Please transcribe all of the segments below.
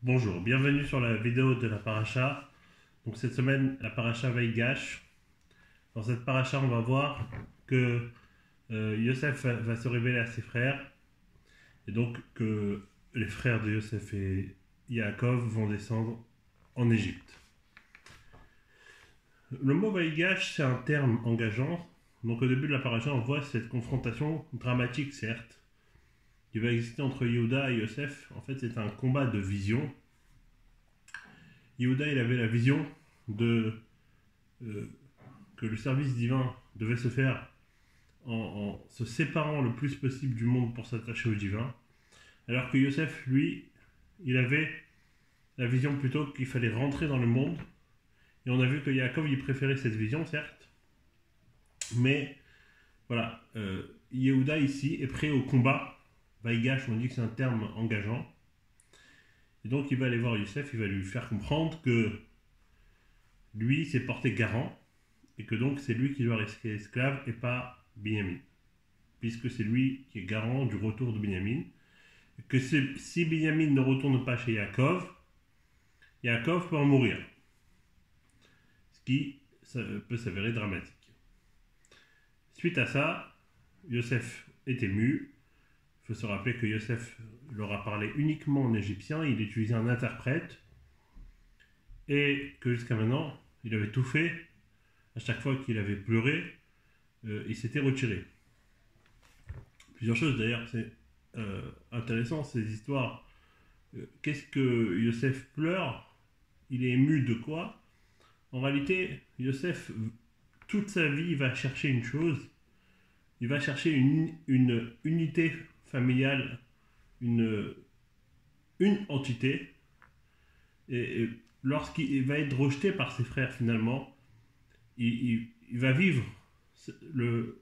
Bonjour, bienvenue sur la vidéo de la paracha. Donc cette semaine, la paracha Vaïgash. Dans cette paracha, on va voir que Yosef va se révéler à ses frères et donc que les frères de Yosef et Yaakov vont descendre en Égypte. Le mot Vaïgash, c'est un terme engageant. Donc au début de la paracha, on voit cette confrontation dramatique, certes, qui va exister entre Yehuda et Yosef. En fait, c'est un combat de vision. Yehuda, il avait la vision de que le service divin devait se faire en se séparant le plus possible du monde pour s'attacher au divin, alors que Yosef, lui, il avait la vision plutôt qu'il fallait rentrer dans le monde. Et on a vu que Yaakov, il préférait cette vision, certes, mais voilà, Yehuda ici est prêt au combat. Vaïgash, on dit que c'est un terme engageant. Et donc il va aller voir Yosef, il va lui faire comprendre que lui s'est porté garant et que donc c'est lui qui doit rester esclave et pas Binyamin, puisque c'est lui qui est garant du retour de Binyamin. Et que si Binyamin ne retourne pas chez Yaakov, Yaakov peut en mourir, ce qui peut s'avérer dramatique. Suite à ça, Yosef est ému. Il faut se rappeler que Yosef leur a parlé uniquement en égyptien, il utilisait un interprète, et que jusqu'à maintenant, il avait tout fait. À chaque fois qu'il avait pleuré, il s'était retiré. Plusieurs choses d'ailleurs, c'est intéressant ces histoires. Qu'est-ce que Yosef pleure? Il est ému de quoi? En réalité, Yosef, toute sa vie, il va chercher une chose. Il va chercher une unité familiale, une entité. Et lorsqu'il va être rejeté par ses frères finalement, il va vivre le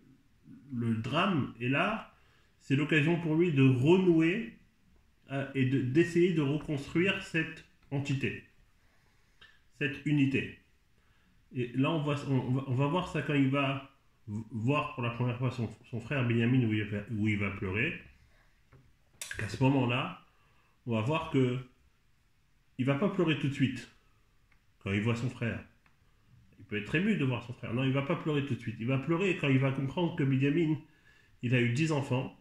drame. Et là, c'est l'occasion pour lui de renouer et d'essayer de reconstruire cette entité, cette unité. Et là, on va voir ça quand il va voir pour la première fois son frère Binyamin où il va pleurer. Qu'à ce moment-là, on va voir que il va pas pleurer tout de suite quand il voit son frère. Il peut être ému de voir son frère. Non, il va pas pleurer tout de suite. Il va pleurer quand il va comprendre que Binyamin, il a eu 10 enfants,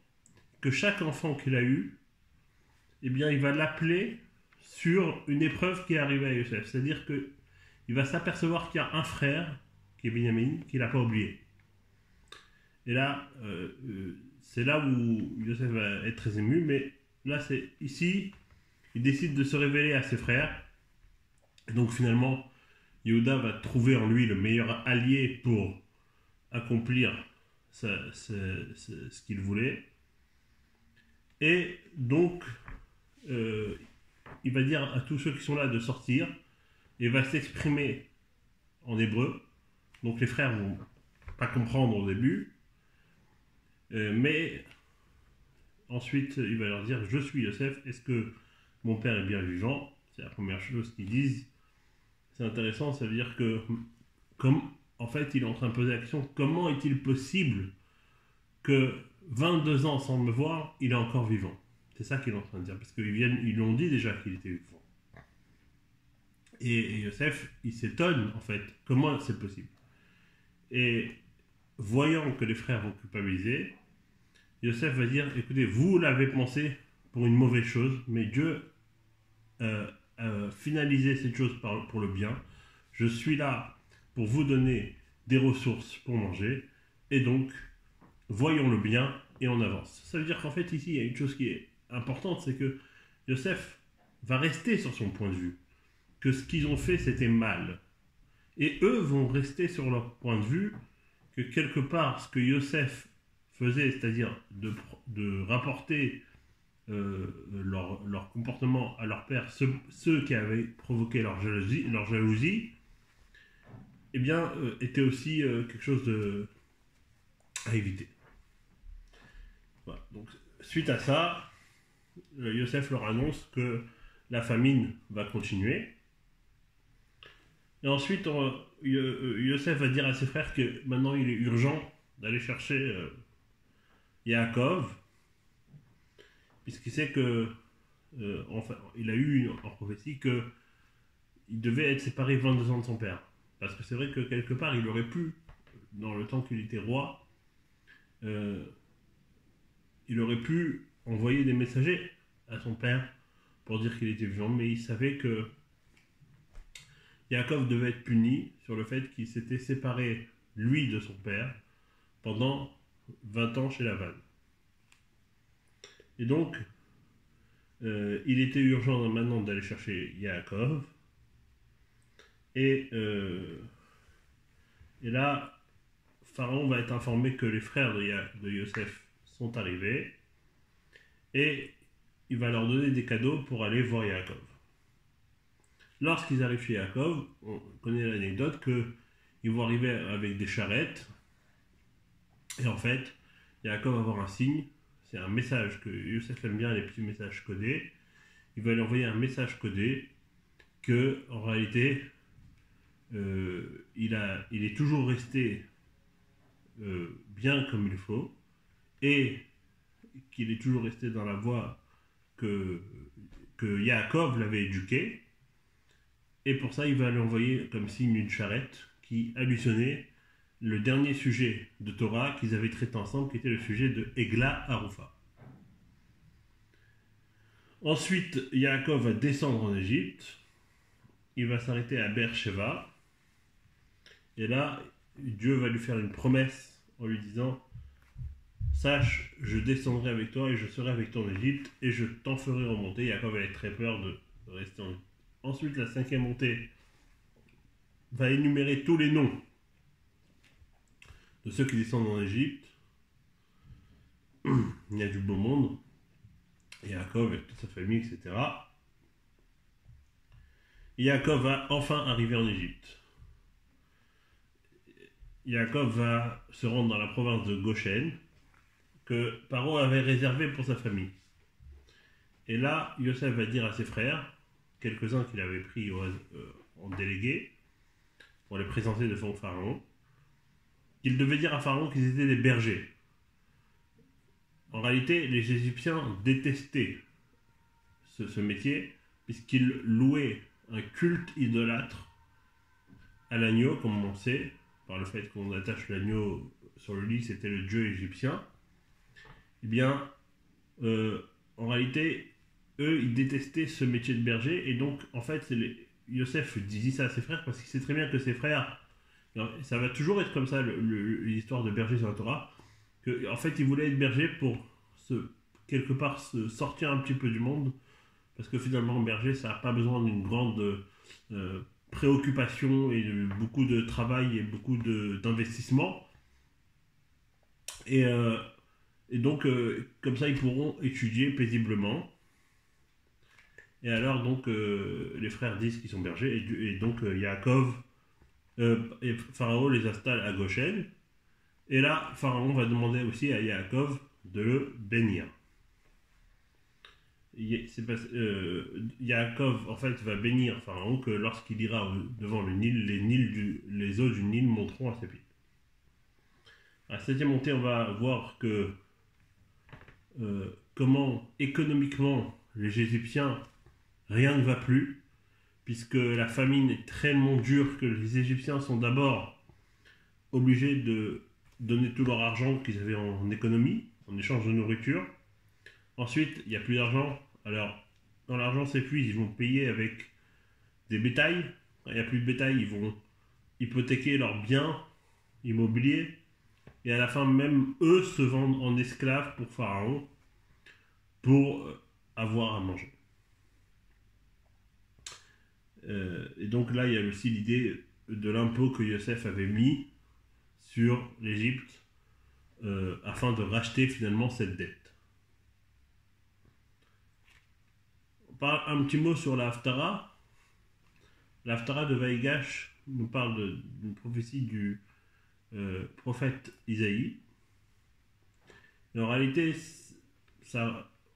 que chaque enfant qu'il a eu, eh bien, il va l'appeler sur une épreuve qui est arrivée à Yosef. C'est-à-dire qu'il va s'apercevoir qu'il y a un frère, qui est Binyamin, qu'il n'a pas oublié. Et là, c'est là où Yosef va être très ému, mais là, c'est ici, il décide de se révéler à ses frères. Et donc finalement, Yehuda va trouver en lui le meilleur allié pour accomplir ce qu'il voulait. Et donc, il va dire à tous ceux qui sont là de sortir et va s'exprimer en hébreu. Donc les frères vont pas comprendre au début, mais ensuite il va leur dire: je suis Yosef, est-ce que mon père est bien vivant? C'est la première chose qu'ils disent. C'est intéressant, ça veut dire que comme en fait il est en train de poser la question: comment est-il possible que 22 ans sans me voir, il est encore vivant? C'est ça qu'il est en train de dire, parce qu'ils l'ont dit déjà qu'il était vivant. Et Yosef, il s'étonne en fait, comment c'est possible? Et voyant que les frères vont culpabiliser, Yosef va dire: écoutez, vous l'avez pensé pour une mauvaise chose, mais Dieu a finalisé cette chose pour le bien. Je suis là pour vous donner des ressources pour manger, et donc voyons le bien et on avance. Ça veut dire qu'en fait ici il y a une chose qui est importante, c'est que Yosef va rester sur son point de vue, que ce qu'ils ont fait c'était mal, et eux vont rester sur leur point de vue, que quelque part ce que Yosef faisait, c'est-à-dire de rapporter leur comportement à leur père, ceux qui avaient provoqué leur jalousie, eh bien était aussi quelque chose à éviter. Voilà. Donc suite à ça, Yosef leur annonce que la famine va continuer. Et ensuite, Yosef va dire à ses frères que maintenant il est urgent d'aller chercher Yaakov, puisqu'il sait que enfin, il a eu en prophétie que il devait être séparé 22 ans de son père. Parce que c'est vrai que quelque part, il aurait pu, dans le temps qu'il était roi, euh, il aurait pu envoyer des messagers à son père pour dire qu'il était vivant, mais il savait que Yaakov devait être puni sur le fait qu'il s'était séparé, lui, de son père, pendant 20 ans chez Lavan. Et donc, il était urgent maintenant d'aller chercher Yaakov. Et là, Pharaon va être informé que les frères de Yosef sont arrivés. Et il va leur donner des cadeaux pour aller voir Yaakov. Lorsqu'ils arrivent chez Yaakov, on connaît l'anecdote qu'ils vont arriver avec des charrettes. Et en fait, Yaakov va avoir un signe. C'est un message que Yosef aime bien, les petits messages codés. Il va lui envoyer un message codé que, en réalité, il est toujours resté bien comme il faut et qu'il est toujours resté dans la voie que Yaakov l'avait éduqué. Et pour ça, il va lui envoyer comme signe une charrette qui additionnait le dernier sujet de Torah qu'ils avaient traité ensemble, qui était le sujet de Egla Arufa. Ensuite, Yaakov va descendre en Égypte. Il va s'arrêter à Beersheba. Et là, Dieu va lui faire une promesse en lui disant « Sache, je descendrai avec toi et je serai avec toi en Égypte et je t'en ferai remonter. » Yaakov avait très peur de rester en Égypte. Ensuite, la 5e montée va énumérer tous les noms de ceux qui descendent en Égypte. Il y a du beau monde. Yaakov avec toute sa famille, etc. Et Yaakov va enfin arriver en Égypte. Yaakov va se rendre dans la province de Goshen, que Paro avait réservé pour sa famille. Et là, Yosef va dire à ses frères, quelques-uns qu'il avait pris en délégué, pour les présenter devant Pharaon, qu'il devait dire à Pharaon qu'ils étaient des bergers. En réalité, les Égyptiens détestaient ce métier, puisqu'ils louaient un culte idolâtre à l'agneau, comme on sait, par le fait qu'on attache l'agneau sur le lit, c'était le dieu égyptien. Eh bien, en réalité, eux, ils détestaient ce métier de berger, et donc, en fait, Yosef disait ça à ses frères, parce qu'il sait très bien que ses frères, ça va toujours être comme ça, l'histoire de berger sur la Torah, en fait, il voulait être berger pour quelque part se sortir un petit peu du monde, parce que finalement, berger, ça n'a pas besoin d'une grande préoccupation et beaucoup de travail et beaucoup d'investissement. Et donc, comme ça, ils pourront étudier paisiblement. Et alors, donc, les frères disent qu'ils sont bergers, et donc, Yaakov et Pharaon les installe à Goshen. Et là, Pharaon va demander aussi à Yaakov de le bénir. Yaakov, en fait, va bénir Pharaon que lorsqu'il ira devant le Nil, les eaux du Nil monteront à ses pieds. À la 7e montée, on va voir que comment économiquement les Égyptiens, rien ne va plus, puisque la famine est tellement dure que les Égyptiens sont d'abord obligés de donner tout leur argent qu'ils avaient en économie, en échange de nourriture. Ensuite, il n'y a plus d'argent. Alors, quand l'argent s'épuise, ils vont payer avec des bétails. Quand il n'y a plus de bétail, ils vont hypothéquer leurs biens immobiliers. Et à la fin, même eux se vendent en esclaves pour Pharaon pour avoir à manger. Et donc là, il y a aussi l'idée de l'impôt que Yosef avait mis sur l'Égypte afin de racheter finalement cette dette. On parle un petit mot sur la Haftara. La Haftara de Vaïgash nous parle d'une prophétie du prophète Isaïe. Et en réalité,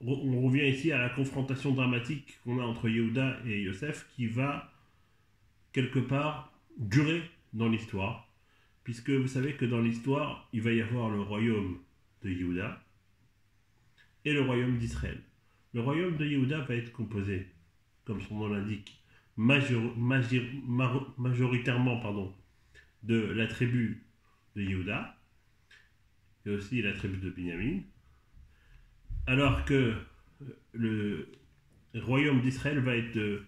on revient ici à la confrontation dramatique qu'on a entre Yehuda et Yosef qui va quelque part durer dans l'histoire, puisque vous savez que dans l'histoire, il va y avoir le royaume de Yehuda et le royaume d'Israël. le royaume de Yehuda va être composé, comme son nom l'indique, majoritairement de la tribu de Yehuda et aussi la tribu de Binyamin, alors que le royaume d'Israël va être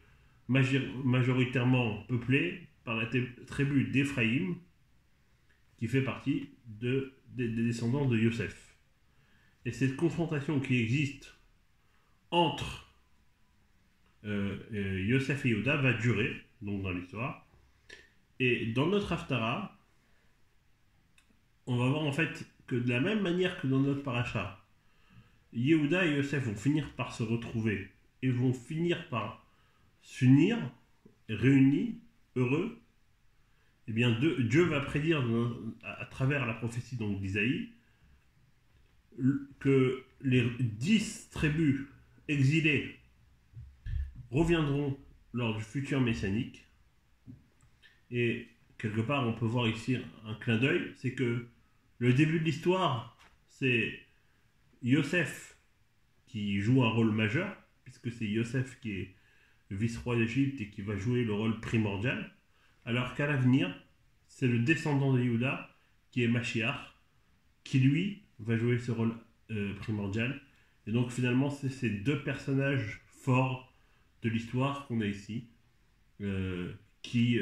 majoritairement peuplé par la tribu d'Éphraïm, qui fait partie des descendants de Yosef. Et cette confrontation qui existe entre Yosef et Yehuda va durer, donc dans l'histoire. Et dans notre Haftara, on va voir en fait que de la même manière que dans notre paracha, Yehuda et Yosef vont finir par se retrouver et vont finir par s'unir, réunis, heureux. Eh bien, Dieu va prédire à travers la prophétie d'Isaïe que les 10 tribus exilées reviendront lors du futur messianique. Et quelque part, on peut voir ici un clin d'œil, c'est que le début de l'histoire, c'est Yosef qui joue un rôle majeur, puisque c'est Yosef qui est vice-roi d'Égypte et qui va jouer le rôle primordial, alors qu'à l'avenir, c'est le descendant de Yehuda qui est Mashiach, qui lui va jouer ce rôle primordial. Et donc finalement, c'est ces deux personnages forts de l'histoire qu'on a ici, qui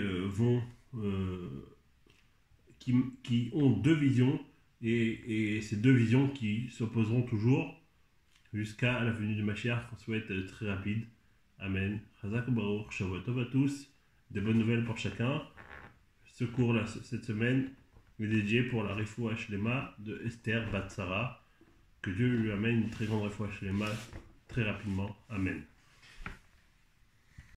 ont deux visions, et ces deux visions qui s'opposeront toujours jusqu'à la venue du Mashiach, qu'on souhaite très rapide. Amen. Chazak Baruch, Shavua Tov à tous, des bonnes nouvelles pour chacun. Ce cours cette semaine est dédié pour la Refoua Shlema de Esther Bat Sarah. Que Dieu lui amène une très grande Refoua Shlema très rapidement. Amen.